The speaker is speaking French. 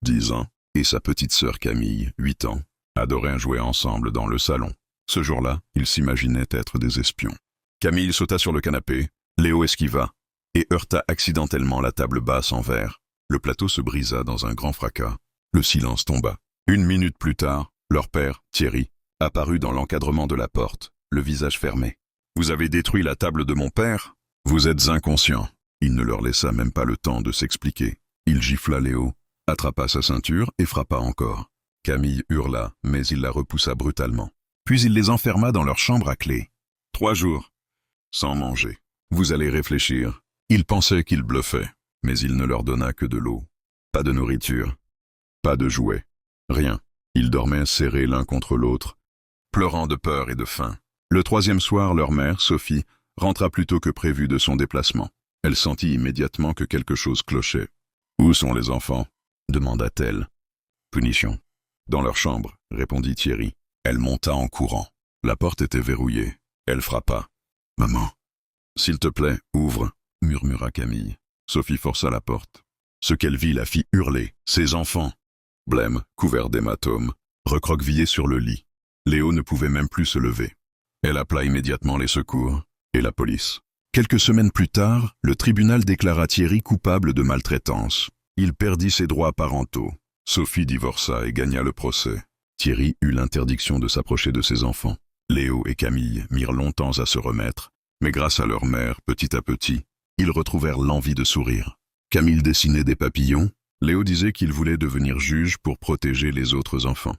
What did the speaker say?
10 ans, et sa petite sœur Camille, 8 ans, adoraient jouer ensemble dans le salon. Ce jour-là, ils s'imaginaient être des espions. Camille sauta sur le canapé, Léo esquiva, et heurta accidentellement la table basse en verre. Le plateau se brisa dans un grand fracas. Le silence tomba. 1 minute plus tard, leur père, Thierry, apparut dans l'encadrement de la porte, le visage fermé. « Vous avez détruit la table de mon père ? Vous êtes inconscient. » Il ne leur laissa même pas le temps de s'expliquer. Il gifla Léo, attrapa sa ceinture et frappa encore. Camille hurla, mais il la repoussa brutalement. Puis il les enferma dans leur chambre à clé. 3 jours, sans manger. Vous allez réfléchir. Il pensait qu'il bluffait, mais il ne leur donna que de l'eau. Pas de nourriture, pas de jouets, rien. Ils dormaient serrés l'un contre l'autre, pleurant de peur et de faim. Le 3e soir, leur mère, Sophie, rentra plus tôt que prévu de son déplacement. Elle sentit immédiatement que quelque chose clochait. « Où sont les enfants ?» demanda-t-elle. « Punition. »« Dans leur chambre, » répondit Thierry. Elle monta en courant. La porte était verrouillée. Elle frappa. « Maman. »« S'il te plaît, ouvre, » murmura Camille. Sophie força la porte. Ce qu'elle vit la fit hurler. Ses enfants. Blême, couvert d'hématomes, recroquevillé sur le lit. Léo ne pouvait même plus se lever. Elle appela immédiatement les secours et la police. Quelques semaines plus tard, le tribunal déclara Thierry coupable de maltraitance. Il perdit ses droits parentaux. Sophie divorça et gagna le procès. Thierry eut l'interdiction de s'approcher de ses enfants. Léo et Camille mirent longtemps à se remettre, mais grâce à leur mère, petit à petit, ils retrouvèrent l'envie de sourire. Camille dessinait des papillons. Léo disait qu'il voulait devenir juge pour protéger les autres enfants.